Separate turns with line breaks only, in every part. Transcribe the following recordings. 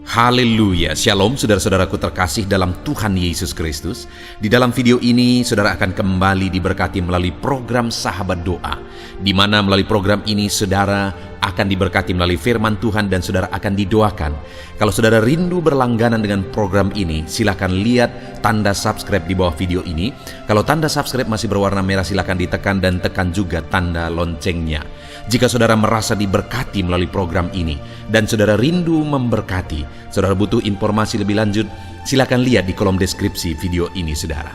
Haleluya, Shalom saudara-saudaraku terkasih dalam Tuhan Yesus Kristus. Di dalam video ini saudara akan kembali diberkati melalui program Sahabat Doa, di mana melalui program ini saudara akan diberkati melalui firman Tuhan dan saudara akan didoakan. Kalau saudara rindu berlangganan dengan program ini, silakan lihat tanda subscribe di bawah video ini. Kalau tanda subscribe masih berwarna merah, silakan ditekan dan tekan juga tanda loncengnya. Jika saudara merasa diberkati melalui program ini dan saudara rindu memberkati, saudara butuh informasi lebih lanjut, silakan lihat di kolom deskripsi video ini saudara.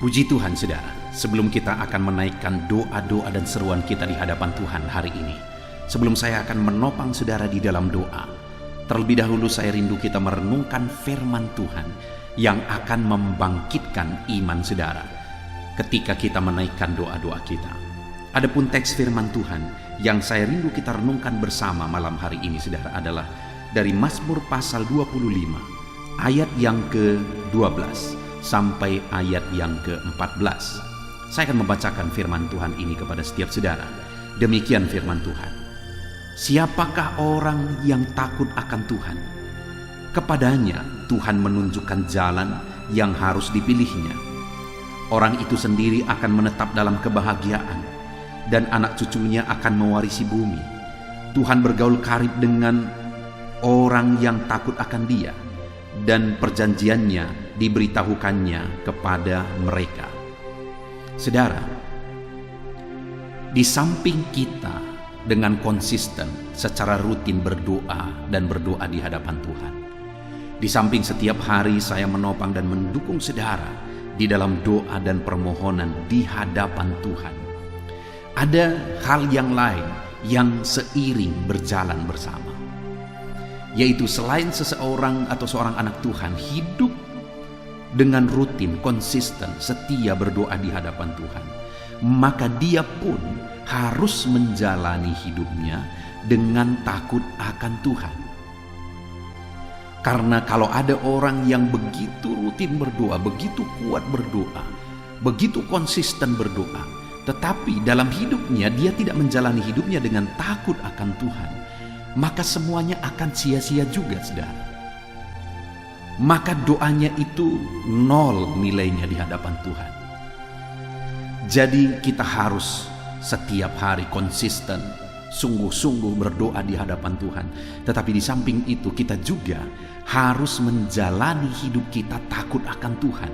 Puji Tuhan saudara, sebelum kita akan menaikkan doa-doa dan seruan kita di hadapan Tuhan hari ini, sebelum saya akan menopang saudara di dalam doa, terlebih dahulu saya rindu kita merenungkan firman Tuhan yang akan membangkitkan iman saudara ketika kita menaikkan doa-doa kita. Adapun teks firman Tuhan yang saya rindu kita renungkan bersama malam hari ini saudara adalah dari Mazmur pasal 25 ayat yang ke-12 sampai ayat yang ke-14. Saya akan membacakan firman Tuhan ini kepada setiap saudara. Demikian firman Tuhan. Siapakah orang yang takut akan Tuhan? Kepadanya Tuhan menunjukkan jalan yang harus dipilihnya. Orang itu sendiri akan menetap dalam kebahagiaan, dan anak cucunya akan mewarisi bumi. Tuhan bergaul karib dengan orang yang takut akan Dia, dan perjanjiannya diberitahukannya kepada mereka. Saudara, di samping kita dengan konsisten secara rutin berdoa dan berdoa di hadapan Tuhan, di samping setiap hari saya menopang dan mendukung saudara di dalam doa dan permohonan di hadapan Tuhan, ada hal yang lain yang seiring berjalan bersama, yaitu selain seseorang atau seorang anak Tuhan hidup dengan rutin, konsisten, setia berdoa di hadapan Tuhan, maka dia pun harus menjalani hidupnya dengan takut akan Tuhan. Karena kalau ada orang yang begitu rutin berdoa, begitu kuat berdoa, begitu konsisten berdoa, tetapi dalam hidupnya dia tidak menjalani hidupnya dengan takut akan Tuhan, maka semuanya akan sia-sia juga saudara. Maka doanya itu nol nilainya di hadapan Tuhan. Jadi kita harus setiap hari konsisten, sungguh-sungguh berdoa di hadapan Tuhan. Tetapi di samping itu kita juga harus menjalani hidup kita takut akan Tuhan.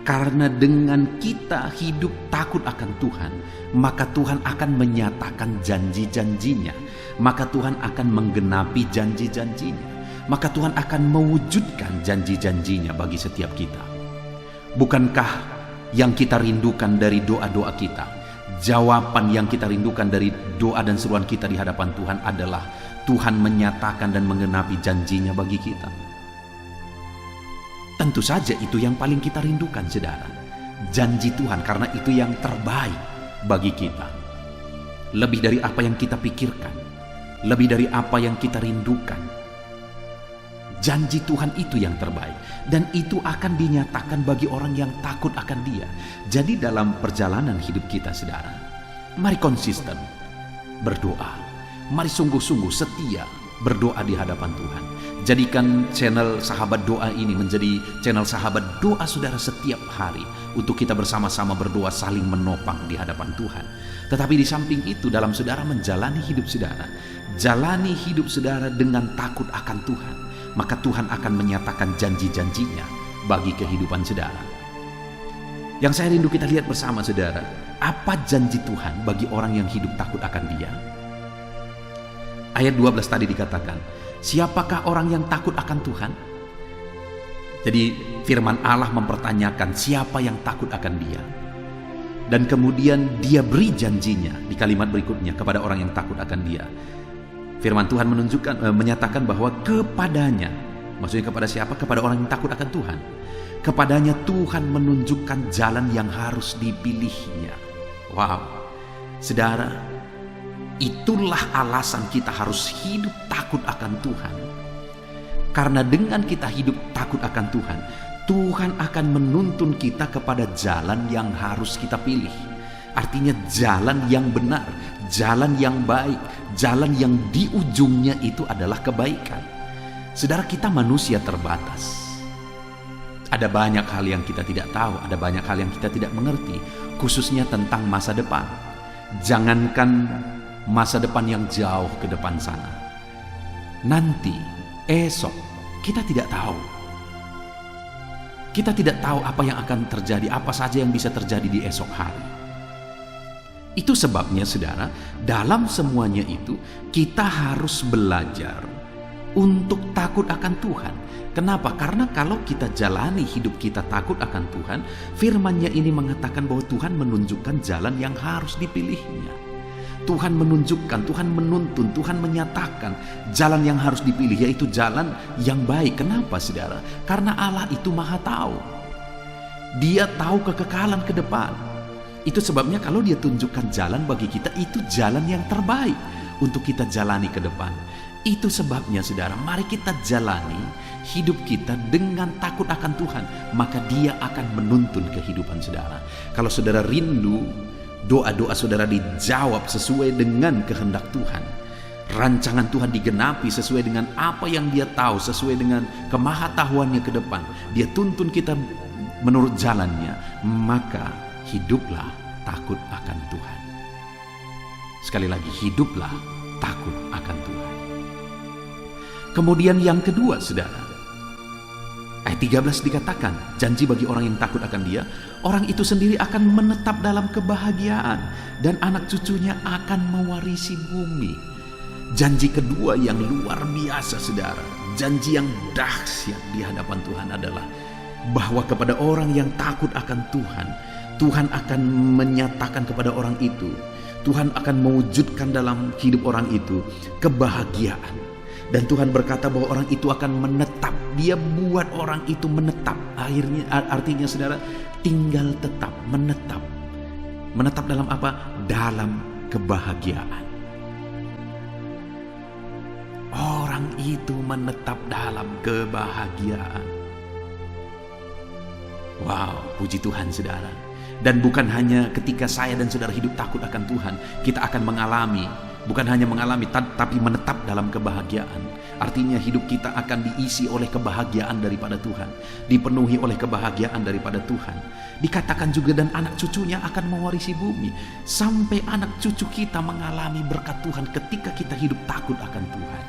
Karena dengan kita hidup takut akan Tuhan, maka Tuhan akan menyatakan janji-janjinya, maka Tuhan akan menggenapi janji-janjinya, maka Tuhan akan mewujudkan janji-janjinya bagi setiap kita. Bukankah yang kita rindukan dari doa-doa kita, jawaban yang kita rindukan dari doa dan seruan kita di hadapan Tuhan adalah Tuhan menyatakan dan menggenapi janjinya bagi kita? Tentu saja itu yang paling kita rindukan saudara, janji Tuhan, karena itu yang terbaik bagi kita. Lebih dari apa yang kita pikirkan, lebih dari apa yang kita rindukan, janji Tuhan itu yang terbaik, dan itu akan dinyatakan bagi orang yang takut akan Dia. Jadi dalam perjalanan hidup kita saudara, mari konsisten berdoa, mari sungguh-sungguh setia berdoa di hadapan Tuhan. Jadikan channel Sahabat Doa ini menjadi channel Sahabat Doa saudara setiap hari, untuk kita bersama-sama berdoa saling menopang di hadapan Tuhan. Tetapi di samping itu, dalam saudara menjalani hidup saudara, jalani hidup saudara dengan takut akan Tuhan, maka Tuhan akan menyatakan janji-janjinya bagi kehidupan saudara. Yang saya rindu kita lihat bersama saudara, apa janji Tuhan bagi orang yang hidup takut akan Dia? Ayat 12 tadi dikatakan, siapakah orang yang takut akan Tuhan? Jadi firman Allah mempertanyakan siapa yang takut akan Dia. Dan kemudian Dia beri janjinya di kalimat berikutnya kepada orang yang takut akan Dia. Firman Tuhan menyatakan bahwa kepadanya, maksudnya kepada siapa? Kepada orang yang takut akan Tuhan. Kepadanya Tuhan menunjukkan jalan yang harus dipilihnya. Wow, saudara, itulah alasan kita harus hidup takut akan Tuhan. Karena dengan kita hidup takut akan Tuhan, Tuhan akan menuntun kita kepada jalan yang harus kita pilih. Artinya jalan yang benar, jalan yang baik, jalan yang di ujungnya itu adalah kebaikan. Saudara, kita manusia terbatas. Ada banyak hal yang kita tidak tahu, ada banyak hal yang kita tidak mengerti, khususnya tentang masa depan. Jangankan masa depan yang jauh ke depan sana, nanti, esok, kita tidak tahu. Kita tidak tahu apa yang akan terjadi, apa saja yang bisa terjadi di esok hari. Itu sebabnya, saudara, dalam semuanya itu kita harus belajar untuk takut akan Tuhan. Kenapa? Karena kalau kita jalani hidup kita takut akan Tuhan, firman-Nya ini mengatakan bahwa Tuhan menunjukkan jalan yang harus dipilihnya. Tuhan menunjukkan, Tuhan menuntun, Tuhan menyatakan jalan yang harus dipilih, yaitu jalan yang baik. Kenapa, saudara? Karena Allah itu Maha Tahu. Dia tahu kekekalan ke depan. Itu sebabnya kalau Dia tunjukkan jalan bagi kita, itu jalan yang terbaik untuk kita jalani ke depan. Itu sebabnya, saudara, mari kita jalani hidup kita dengan takut akan Tuhan, maka Dia akan menuntun kehidupan saudara. Kalau saudara rindu doa-doa saudara dijawab sesuai dengan kehendak Tuhan, rancangan Tuhan digenapi sesuai dengan apa yang Dia tahu, sesuai dengan kemahatauannya ke depan, Dia tuntun kita menurut jalannya, maka hiduplah takut akan Tuhan. Sekali lagi, hiduplah takut akan Tuhan. Kemudian yang kedua, saudara, ayat 13 dikatakan, janji bagi orang yang takut akan Dia, orang itu sendiri akan menetap dalam kebahagiaan dan anak cucunya akan mewarisi bumi. Janji kedua yang luar biasa, saudara, janji yang dahsyat di hadapan Tuhan adalah bahwa kepada orang yang takut akan Tuhan, Tuhan akan menyatakan kepada orang itu, Tuhan akan mewujudkan dalam hidup orang itu kebahagiaan. Dan Tuhan berkata bahwa orang itu akan menetap. Dia buat orang itu menetap. Artinya, saudara, tinggal tetap, menetap. Menetap dalam apa? Dalam kebahagiaan. Orang itu menetap dalam kebahagiaan. Wow, puji Tuhan, saudara. Dan bukan hanya ketika saya dan saudara hidup takut akan Tuhan, kita akan mengalami, bukan hanya mengalami, tapi menetap dalam kebahagiaan. Artinya hidup kita akan diisi oleh kebahagiaan daripada Tuhan, dipenuhi oleh kebahagiaan daripada Tuhan. Dikatakan juga, dan anak cucunya akan mewarisi bumi. Sampai anak cucu kita mengalami berkat Tuhan ketika kita hidup takut akan Tuhan.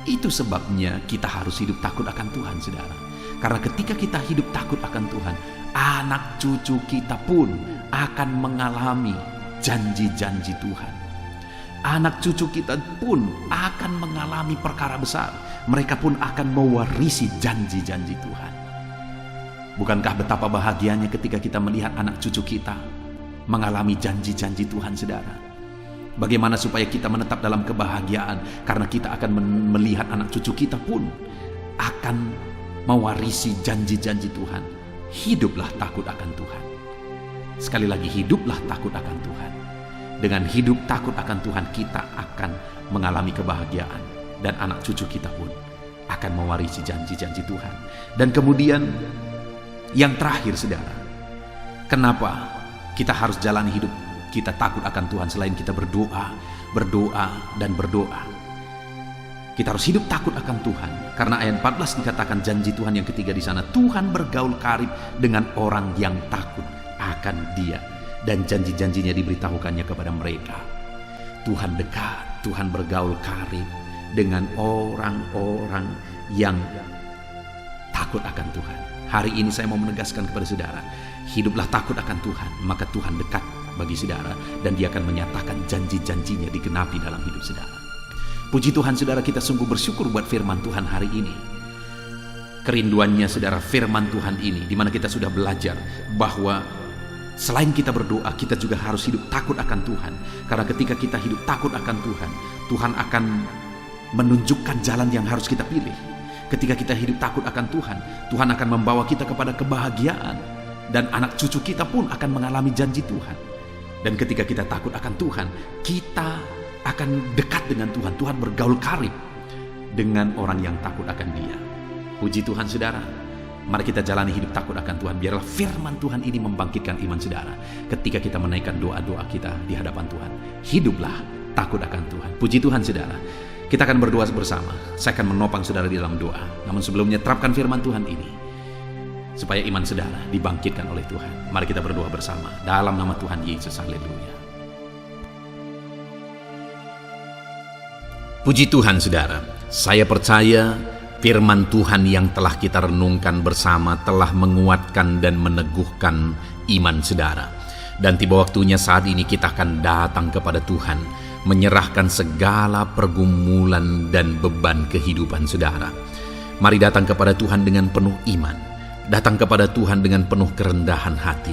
Itu sebabnya kita harus hidup takut akan Tuhan, saudara. Karena ketika kita hidup takut akan Tuhan, anak cucu kita pun akan mengalami janji-janji Tuhan. Anak cucu kita pun akan mengalami perkara besar. Mereka pun akan mewarisi janji-janji Tuhan. Bukankah betapa bahagianya ketika kita melihat anak cucu kita mengalami janji-janji Tuhan, saudara? Bagaimana supaya kita menetap dalam kebahagiaan? Karena kita akan melihat anak cucu kita pun akan mewarisi janji-janji Tuhan. Hiduplah takut akan Tuhan. Sekali lagi, hiduplah takut akan Tuhan. Dengan hidup takut akan Tuhan, kita akan mengalami kebahagiaan. Dan anak cucu kita pun akan mewarisi janji-janji Tuhan. Dan kemudian yang terakhir, saudara, kenapa kita harus jalani hidup kita takut akan Tuhan selain kita berdoa, dan berdoa? Kita harus hidup takut akan Tuhan. Karena ayat 14 dikatakan janji Tuhan yang ketiga di sana, Tuhan bergaul karib dengan orang yang takut akan Dia, dan janji-janjinya diberitahukannya kepada mereka. Tuhan dekat, Tuhan bergaul karib dengan orang-orang yang takut akan Tuhan. Hari ini saya mau menegaskan kepada saudara, hiduplah takut akan Tuhan, maka Tuhan dekat bagi saudara, dan Dia akan menyatakan janji-janjinya digenapi dalam hidup saudara. Puji Tuhan, saudara, kita sungguh bersyukur buat firman Tuhan hari ini. Kerinduannya, saudara, firman Tuhan ini, di mana kita sudah belajar bahwa selain kita berdoa, kita juga harus hidup takut akan Tuhan. Karena ketika kita hidup takut akan Tuhan, Tuhan akan menunjukkan jalan yang harus kita pilih. Ketika kita hidup takut akan Tuhan, Tuhan akan membawa kita kepada kebahagiaan. Dan anak cucu kita pun akan mengalami janji Tuhan. Dan ketika kita takut akan Tuhan, kita akan dekat dengan Tuhan. Tuhan bergaul karib dengan orang yang takut akan Dia. Puji Tuhan, saudara. Mari kita jalani hidup takut akan Tuhan. Biarlah firman Tuhan ini membangkitkan iman saudara ketika kita menaikkan doa-doa kita di hadapan Tuhan. Hiduplah takut akan Tuhan. Puji Tuhan, saudara. Kita akan berdoa bersama. Saya akan menopang saudara di dalam doa. Namun sebelumnya terapkan firman Tuhan ini, supaya iman saudara dibangkitkan oleh Tuhan. Mari kita berdoa bersama dalam nama Tuhan Yesus. Haleluya. Puji Tuhan saudara, saya percaya firman Tuhan yang telah kita renungkan bersama telah menguatkan dan meneguhkan iman saudara. Dan tiba waktunya saat ini kita akan datang kepada Tuhan, menyerahkan segala pergumulan dan beban kehidupan saudara. Mari datang kepada Tuhan dengan penuh iman, datang kepada Tuhan dengan penuh kerendahan hati,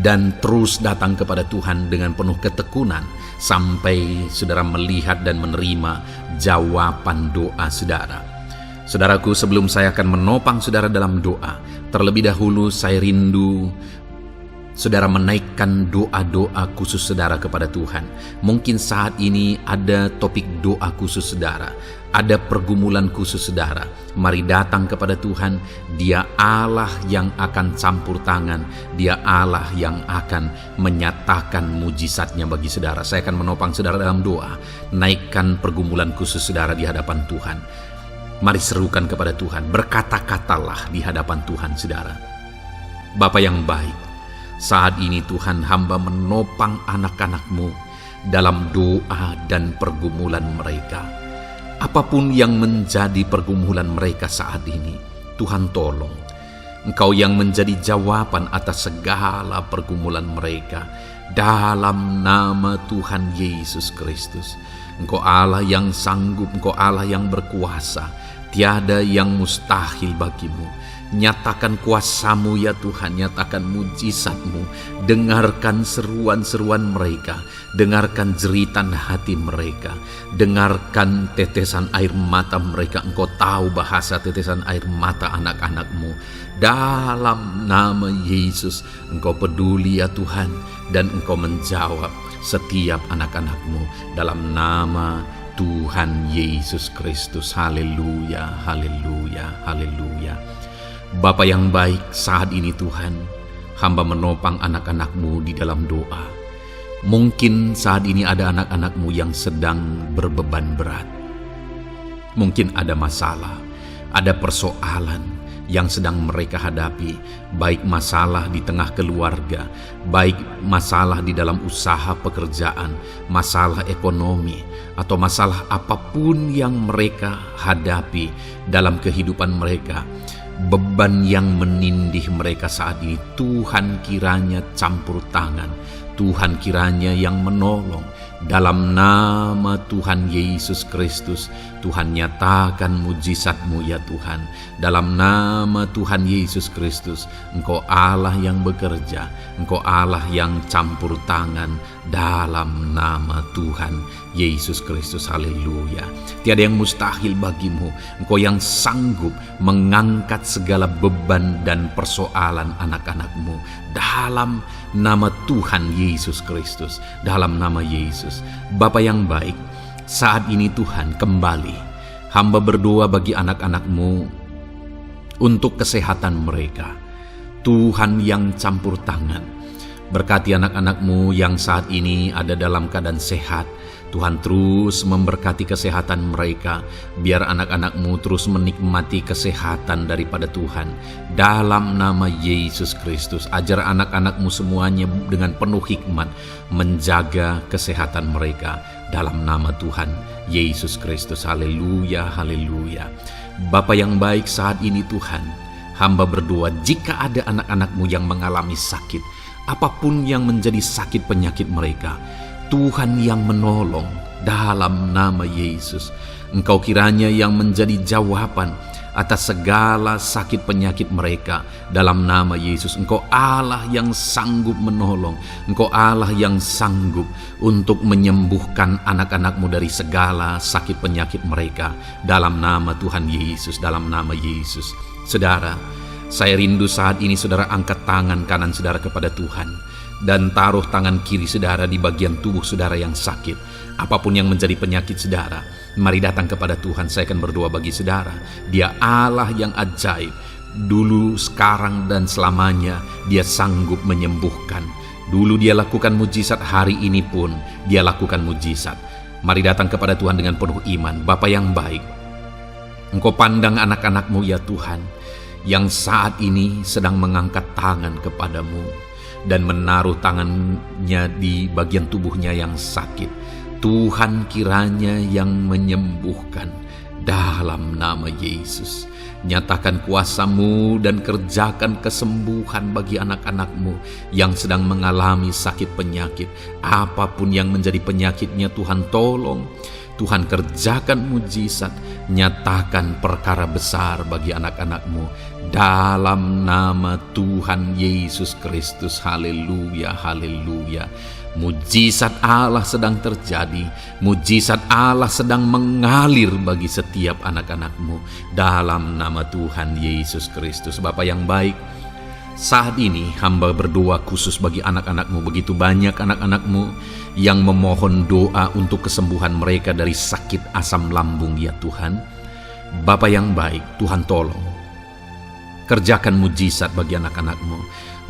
dan terus datang kepada Tuhan dengan penuh ketekunan sampai saudara melihat dan menerima jawaban doa saudara. Saudaraku, sebelum saya akan menopang saudara dalam doa, terlebih dahulu saya rindu saudara menaikkan doa-doa khusus saudara kepada Tuhan. Mungkin saat ini ada topik doa khusus saudara, ada pergumulan khusus saudara. Mari datang kepada Tuhan. Dia Allah yang akan campur tangan, Dia Allah yang akan menyatakan mujizatnya bagi saudara. Saya akan menopang saudara dalam doa. Naikkan pergumulan khusus saudara di hadapan Tuhan. Mari serukan kepada Tuhan, berkata-katalah di hadapan Tuhan saudara. Bapa yang baik, saat ini Tuhan, hamba menopang anak-anak-Mu dalam doa dan pergumulan mereka. Apapun yang menjadi pergumulan mereka saat ini, Tuhan tolong. Engkau yang menjadi jawaban atas segala pergumulan mereka. Dalam nama Tuhan Yesus Kristus. Engkau Allah yang sanggup, Engkau Allah yang berkuasa. Tiada yang mustahil bagimu. Nyatakan kuasa-Mu ya Tuhan, nyatakan mujizat-Mu. Dengarkan seruan-seruan mereka, dengarkan jeritan hati mereka, dengarkan tetesan air mata mereka. Engkau tahu bahasa tetesan air mata anak-anak-Mu. Dalam nama Yesus, Engkau peduli ya Tuhan, dan Engkau menjawab setiap anak-anak-Mu dalam nama Tuhan Yesus Kristus. Haleluya, haleluya, haleluya. Bapa yang baik, saat ini Tuhan, hamba menopang anak-anak-Mu di dalam doa. Mungkin saat ini ada anak-anak-Mu yang sedang berbeban berat. Mungkin ada masalah, ada persoalan yang sedang mereka hadapi, baik masalah di tengah keluarga, baik masalah di dalam usaha pekerjaan, masalah ekonomi, atau masalah apapun yang mereka hadapi dalam kehidupan mereka. Beban yang menindih mereka saat ini, Tuhan kiranya campur tangan, Tuhan kiranya yang menolong. Dalam nama Tuhan Yesus Kristus, Tuhan nyatakan mujizat-Mu ya Tuhan. Dalam nama Tuhan Yesus Kristus, Engkau Allah yang bekerja, Engkau Allah yang campur tangan. Dalam nama Tuhan Yesus Kristus, haleluya. Tiada yang mustahil bagimu. Engkau yang sanggup mengangkat segala beban dan persoalan anak-anak-Mu. Dalam nama Tuhan Yesus Kristus, dalam nama Yesus. Bapa yang baik, saat ini Tuhan kembali hamba berdoa bagi anak-anak-Mu untuk kesehatan mereka. Tuhan yang campur tangan, berkati anak-anak-Mu yang saat ini ada dalam keadaan sehat. Tuhan terus memberkati kesehatan mereka, biar anak-anak-Mu terus menikmati kesehatan daripada Tuhan. Dalam nama Yesus Kristus, ajar anak-anak-Mu semuanya dengan penuh hikmat menjaga kesehatan mereka. Dalam nama Tuhan Yesus Kristus, haleluya, haleluya. Bapa yang baik, saat ini Tuhan, hamba berdoa jika ada anak-anak-Mu yang mengalami sakit, apapun yang menjadi sakit penyakit mereka, Tuhan yang menolong. Dalam nama Yesus, Engkau kiranya yang menjadi jawaban atas segala sakit penyakit mereka. Dalam nama Yesus, Engkau Allah yang sanggup menolong, Engkau Allah yang sanggup untuk menyembuhkan anak-anak-Mu dari segala sakit penyakit mereka. Dalam nama Tuhan Yesus, dalam nama Yesus. Saudara, saya rindu saat ini saudara angkat tangan kanan saudara kepada Tuhan dan taruh tangan kiri saudara di bagian tubuh saudara yang sakit. Apapun yang menjadi penyakit saudara, mari datang kepada Tuhan. Saya akan berdoa bagi saudara. Dia Allah yang ajaib. Dulu, sekarang, dan selamanya Dia sanggup menyembuhkan. Dulu Dia lakukan mujizat, hari ini pun Dia lakukan mujizat. Mari datang kepada Tuhan dengan penuh iman. Bapa yang baik, Engkau pandang anak-anak-Mu ya Tuhan, yang saat ini sedang mengangkat tangan kepadamu dan menaruh tangannya di bagian tubuhnya yang sakit. Tuhan kiranya yang menyembuhkan dalam nama Yesus. Nyatakan kuasa-Mu dan kerjakan kesembuhan bagi anak-anak-Mu yang sedang mengalami sakit penyakit. Apapun yang menjadi penyakitnya, Tuhan tolong. Tuhan kerjakan mujizat, nyatakan perkara besar bagi anak-anak-Mu dalam nama Tuhan Yesus Kristus. Haleluya, haleluya. Mujizat Allah sedang terjadi, mujizat Allah sedang mengalir bagi setiap anak-anak-Mu dalam nama Tuhan Yesus Kristus. Bapa yang baik, saat ini hamba berdoa khusus bagi anak-anak-Mu. Begitu banyak anak-anak-Mu yang memohon doa untuk kesembuhan mereka dari sakit asam lambung ya Tuhan. Bapa yang baik, Tuhan tolong kerjakan mujizat bagi anak-anak-Mu.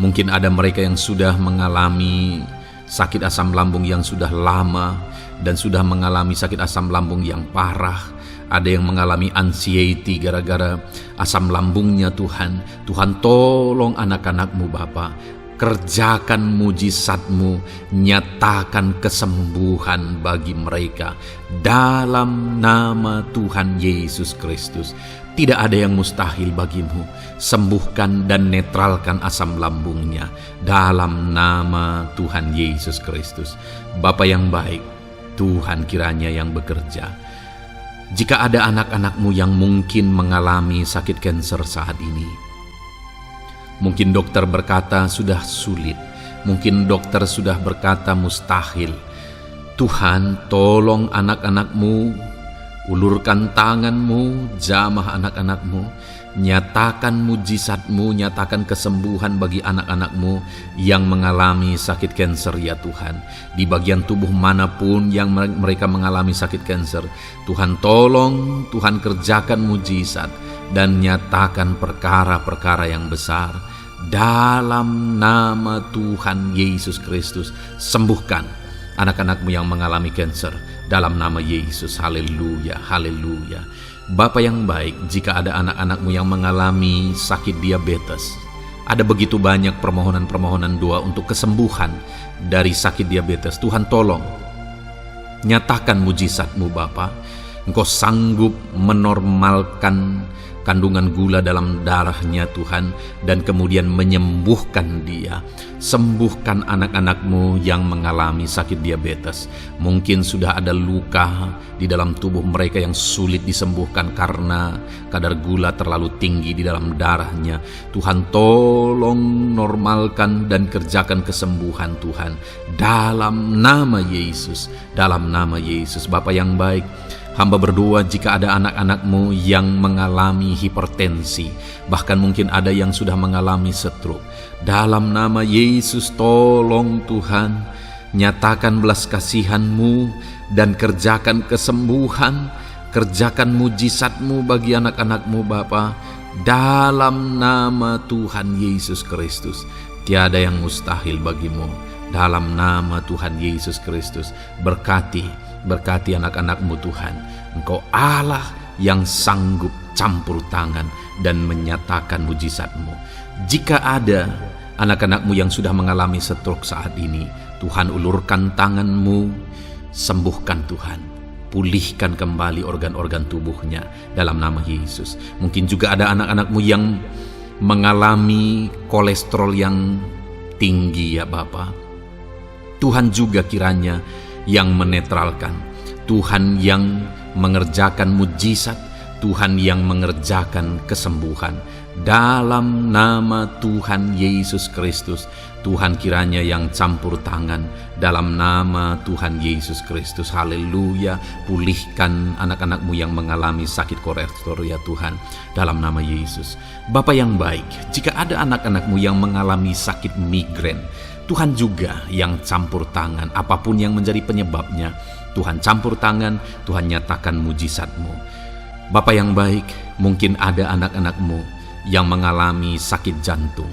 Mungkin ada mereka yang sudah mengalami sakit asam lambung yang sudah lama dan sudah mengalami sakit asam lambung yang parah. Ada yang mengalami anxiety gara-gara asam lambungnya Tuhan. Tuhan tolong anak-anak-Mu Bapa. Kerjakan mujizat-Mu, nyatakan kesembuhan bagi mereka dalam nama Tuhan Yesus Kristus. Tidak ada yang mustahil bagimu. Sembuhkan dan netralkan asam lambungnya dalam nama Tuhan Yesus Kristus. Bapa yang baik, Tuhan kiranya yang bekerja. Jika ada anak-anak-Mu yang mungkin mengalami sakit kanker saat ini, mungkin dokter berkata sudah sulit, mungkin dokter sudah berkata mustahil. Tuhan tolong anak-anak-Mu, ulurkan tangan-Mu, jamah anak-anak-Mu, nyatakan mujizat-Mu, nyatakan kesembuhan bagi anak-anak-Mu yang mengalami sakit kanker ya Tuhan. Di bagian tubuh manapun yang mereka mengalami sakit kanker, Tuhan tolong, Tuhan kerjakan mujizat dan nyatakan perkara-perkara yang besar. Dalam nama Tuhan Yesus Kristus, sembuhkan anak-anak-Mu yang mengalami kanker dalam nama Yesus. Haleluya, haleluya. Bapa yang baik, jika ada anak-anak-Mu yang mengalami sakit diabetes, ada begitu banyak permohonan-permohonan doa untuk kesembuhan dari sakit diabetes. Tuhan tolong, nyatakan mujizat-Mu Bapa. Engkau sanggup menormalkan kandungan gula dalam darahnya Tuhan, dan kemudian menyembuhkan dia. Sembuhkan anak-anak-Mu yang mengalami sakit diabetes. Mungkin sudah ada luka di dalam tubuh mereka yang sulit disembuhkan karena kadar gula terlalu tinggi di dalam darahnya. Tuhan tolong normalkan dan kerjakan kesembuhan Tuhan dalam nama Yesus, dalam nama Yesus. Bapa yang baik, hamba berdoa jika ada anak-anak-Mu yang mengalami hipertensi, bahkan mungkin ada yang sudah mengalami stroke. Dalam nama Yesus tolong Tuhan, nyatakan belas kasihan-Mu dan kerjakan kesembuhan, kerjakan mujizat-Mu bagi anak-anak-Mu Bapa. Dalam nama Tuhan Yesus Kristus, tiada yang mustahil bagimu. Dalam nama Tuhan Yesus Kristus, berkati anak-anak-Mu Tuhan. Engkau Allah yang sanggup campur tangan dan menyatakan mujizat-Mu. Jika ada anak-anak-Mu yang sudah mengalami stroke saat ini, Tuhan ulurkan tangan-Mu, sembuhkan Tuhan. Pulihkan kembali organ-organ tubuhnya dalam nama Yesus. Mungkin juga ada anak-anak-Mu yang mengalami kolesterol yang tinggi ya Bapa. Tuhan juga kiranya yang menetralkan, Tuhan yang mengerjakan mujizat, Tuhan yang mengerjakan kesembuhan. Dalam nama Tuhan Yesus Kristus, Tuhan kiranya yang campur tangan dalam nama Tuhan Yesus Kristus. Haleluya. Pulihkan anak-anak-Mu yang mengalami sakit kolesterol ya Tuhan, dalam nama Yesus. Bapa yang baik, jika ada anak-anak-Mu yang mengalami sakit migrain, Tuhan juga yang campur tangan. Apapun yang menjadi penyebabnya, Tuhan campur tangan, Tuhan nyatakan mujizat-Mu. Bapa yang baik, mungkin ada anak-anak-Mu yang mengalami sakit jantung.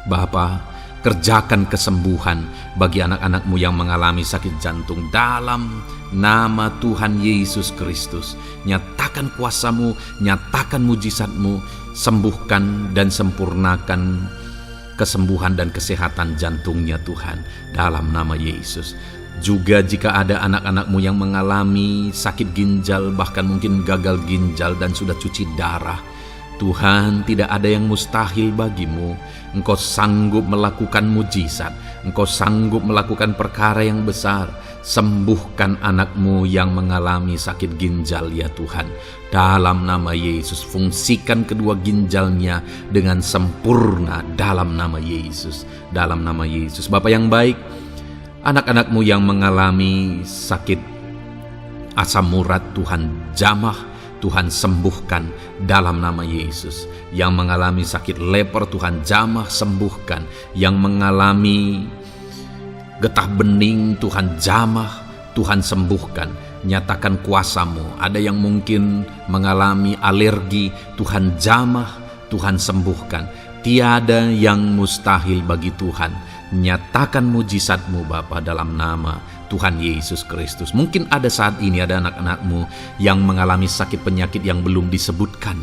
Bapa, Kerjakan kesembuhan bagi anak-anak-Mu yang mengalami sakit jantung dalam nama Tuhan Yesus Kristus. Nyatakan kuasa-Mu, nyatakan mujizat-Mu, sembuhkan dan sempurnakan kesembuhan dan kesehatan jantungnya Tuhan, dalam nama Yesus. Juga jika ada anak-anak-Mu yang mengalami sakit ginjal, bahkan mungkin gagal ginjal dan sudah cuci darah, Tuhan, tidak ada yang mustahil bagimu. Engkau sanggup melakukan mujizat, Engkau sanggup melakukan perkara yang besar. Sembuhkan anak-Mu yang mengalami sakit ginjal ya Tuhan, dalam nama Yesus. Fungsikan kedua ginjalnya dengan sempurna dalam nama Yesus, dalam nama Yesus. Bapa yang baik, anak-anak-Mu yang mengalami sakit asam urat, Tuhan jamah, Tuhan sembuhkan dalam nama Yesus. Yang mengalami sakit leper, Tuhan jamah sembuhkan. Yang mengalami getah bening, Tuhan jamah, Tuhan sembuhkan. Nyatakan kuasa-Mu. Ada yang mungkin mengalami alergi, Tuhan jamah, Tuhan sembuhkan. Tiada yang mustahil bagi Tuhan. Nyatakan mujizat-Mu Bapa dalam nama Tuhan Yesus Kristus. Mungkin ada saat ini ada anak-anak-Mu yang mengalami sakit penyakit yang belum disebutkan.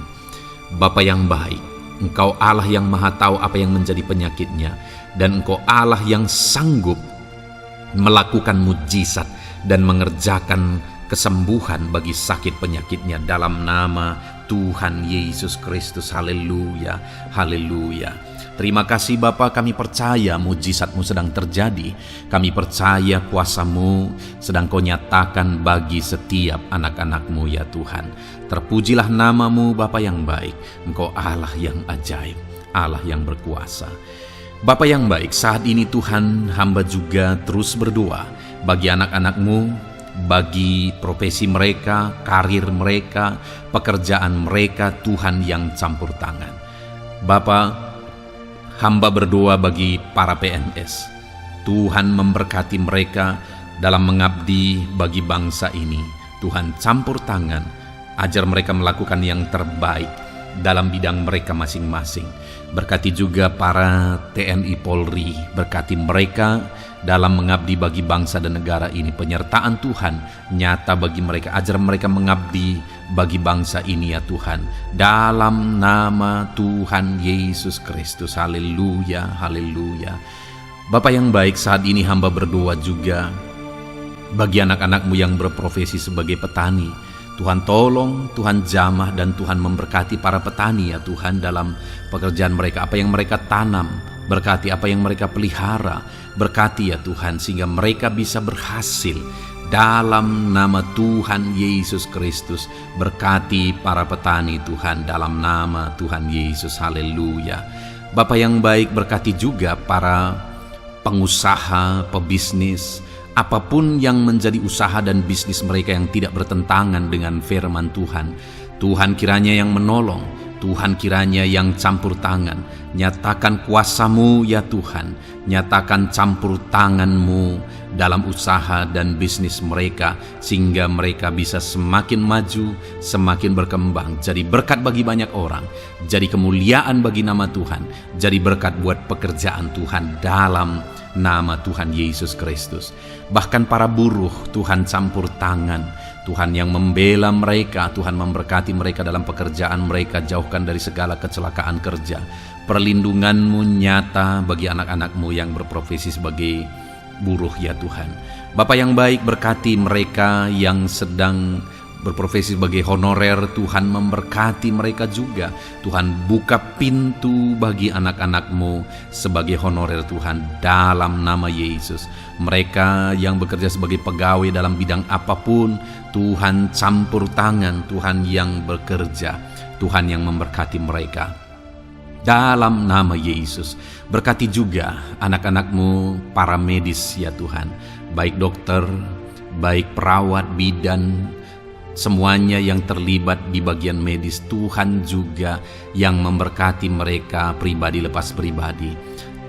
Bapa yang baik, Engkau Allah yang maha tahu apa yang menjadi penyakitnya, dan Engkau Allah yang sanggup melakukan mujizat dan mengerjakan kesembuhan bagi sakit penyakitnya dalam nama Tuhan Yesus Kristus. Haleluya, haleluya. Terima kasih Bapa, kami percaya mujizat-Mu sedang terjadi. Kami percaya kuasa-Mu sedang Kau nyatakan bagi setiap anak-anak-Mu ya Tuhan. Terpujilah nama-Mu Bapa yang baik. Engkau Allah yang ajaib, Allah yang berkuasa. Bapa yang baik, saat ini Tuhan, hamba juga terus berdoa bagi anak-anak-Mu, bagi profesi mereka, karir mereka, pekerjaan mereka, Tuhan yang campur tangan. Bapa, hamba berdoa bagi para PNS. Tuhan memberkati mereka dalam mengabdi bagi bangsa ini. Tuhan campur tangan, ajar mereka melakukan yang terbaik dalam bidang mereka masing-masing. Berkati juga para TNI Polri, berkati mereka dalam mengabdi bagi bangsa dan negara ini. Penyertaan Tuhan nyata bagi mereka, ajar mereka mengabdi bagi bangsa ini ya Tuhan, dalam nama Tuhan Yesus Kristus. Haleluya, haleluya. Bapa yang baik, saat ini hamba berdoa juga bagi anak-anak-Mu yang berprofesi sebagai petani. Tuhan tolong, Tuhan jamah, dan Tuhan memberkati para petani ya Tuhan dalam pekerjaan mereka. Apa yang mereka tanam, berkati apa yang mereka pelihara, berkati ya Tuhan, sehingga mereka bisa berhasil dalam nama Tuhan Yesus Kristus. Berkati para petani Tuhan dalam nama Tuhan Yesus. Haleluya. Bapa yang baik, berkati juga para pengusaha, pebisnis, apapun yang menjadi usaha dan bisnis mereka yang tidak bertentangan dengan firman Tuhan. Tuhan kiranya yang menolong, Tuhan kiranya yang campur tangan. Nyatakan kuasa-Mu ya Tuhan, nyatakan campur tangan-Mu dalam usaha dan bisnis mereka, sehingga mereka bisa semakin maju, semakin berkembang, jadi berkat bagi banyak orang, jadi kemuliaan bagi nama Tuhan, jadi berkat buat pekerjaan Tuhan dalam nama Tuhan Yesus Kristus. Bahkan para buruh, Tuhan campur tangan, Tuhan yang membela mereka, Tuhan memberkati mereka dalam pekerjaan mereka, jauhkan dari segala kecelakaan kerja. Perlindungan-Mu nyata bagi anak-anak-Mu yang berprofesi sebagai buruh ya Tuhan. Bapa yang baik, berkati mereka yang sedang berprofesi sebagai honorer, Tuhan memberkati mereka juga. Tuhan buka pintu bagi anak-anak-Mu sebagai honorer Tuhan dalam nama Yesus. Mereka yang bekerja sebagai pegawai dalam bidang apapun, Tuhan campur tangan, Tuhan yang bekerja, Tuhan yang memberkati mereka dalam nama Yesus. Berkati juga anak-anak-Mu para medis ya Tuhan, baik dokter, baik perawat, bidan, semuanya yang terlibat di bagian medis. Tuhan juga yang memberkati mereka pribadi lepas pribadi.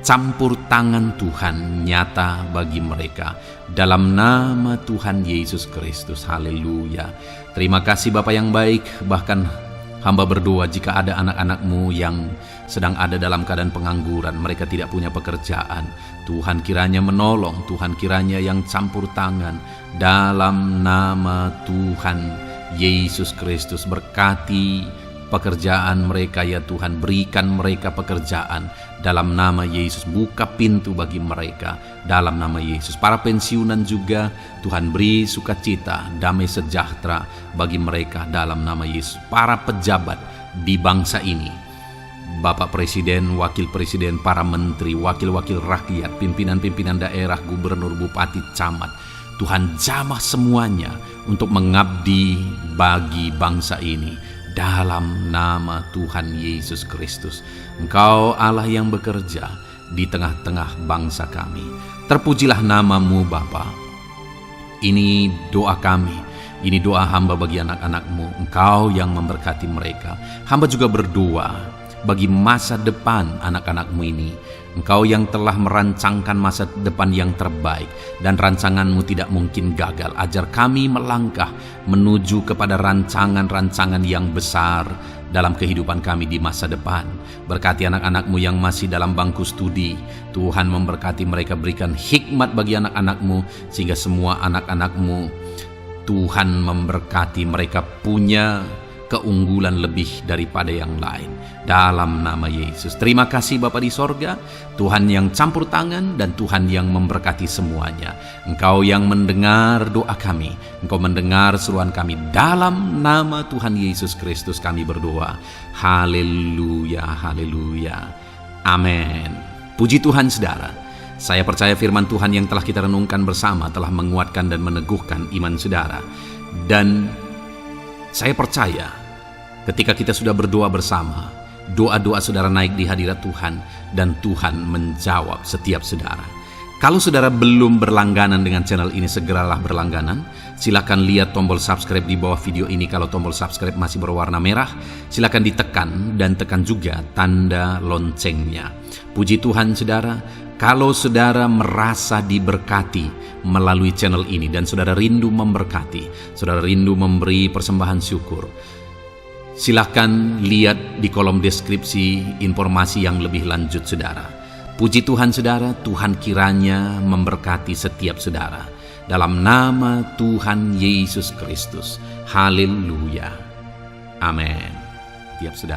Campur tangan Tuhan nyata bagi mereka dalam nama Tuhan Yesus Kristus. Haleluya. Terima kasih Bapa yang baik. Bahkan Hamba berdoa jika ada anak-anak-Mu yang sedang ada dalam keadaan pengangguran, mereka tidak punya pekerjaan, Tuhan kiranya menolong, Tuhan kiranya yang campur tangan. Dalam nama Tuhan Yesus Kristus, berkati pekerjaan mereka ya Tuhan, berikan mereka pekerjaan dalam nama Yesus, buka pintu bagi mereka dalam nama Yesus. Para pensiunan juga Tuhan beri sukacita, damai sejahtera bagi mereka dalam nama Yesus. Para pejabat di bangsa ini, Bapak Presiden, Wakil Presiden, para menteri, wakil-wakil rakyat, pimpinan-pimpinan daerah, gubernur, bupati, camat, Tuhan jamah semuanya untuk mengabdi bagi bangsa ini dalam nama Tuhan Yesus Kristus. Engkau Allah yang bekerja di tengah-tengah bangsa kami. Terpujilah nama-Mu Bapa. Ini doa kami, ini doa hamba bagi anak-anak-Mu. Engkau yang memberkati mereka. Hamba juga berdoa bagi masa depan anak-anak-Mu ini. Engkau yang telah merancangkan masa depan yang terbaik, dan rancangan-Mu tidak mungkin gagal. Ajar kami melangkah menuju kepada rancangan-rancangan yang besar dalam kehidupan kami di masa depan. Berkati anak-anak-Mu yang masih dalam bangku studi. Tuhan memberkati mereka, berikan hikmat bagi anak-anak-Mu, sehingga semua anak-anak-Mu, Tuhan memberkati mereka punya keunggulan lebih daripada yang lain dalam nama Yesus. Terima kasih Bapa di sorga, Tuhan yang campur tangan dan Tuhan yang memberkati semuanya. Engkau yang mendengar doa kami, Engkau mendengar seruan kami, dalam nama Tuhan Yesus Kristus kami berdoa. Haleluya, haleluya, amin. Puji Tuhan saudara, saya percaya firman Tuhan yang telah kita renungkan bersama telah menguatkan dan meneguhkan iman saudara. Dan saya percaya ketika kita sudah berdoa bersama, doa-doa saudara naik di hadirat Tuhan, dan Tuhan menjawab setiap saudara. Kalau saudara belum berlangganan dengan channel ini, segeralah berlangganan. Silakan lihat tombol subscribe di bawah video ini. Kalau tombol subscribe masih berwarna merah, silakan ditekan dan tekan juga tanda loncengnya. Puji Tuhan saudara, kalau saudara merasa diberkati melalui channel ini dan saudara rindu memberkati, saudara rindu memberi persembahan syukur, silakan lihat di kolom deskripsi informasi yang lebih lanjut saudara. Puji Tuhan saudara, Tuhan kiranya memberkati setiap saudara dalam nama Tuhan Yesus Kristus. Haleluya, amin. Tiap saudara.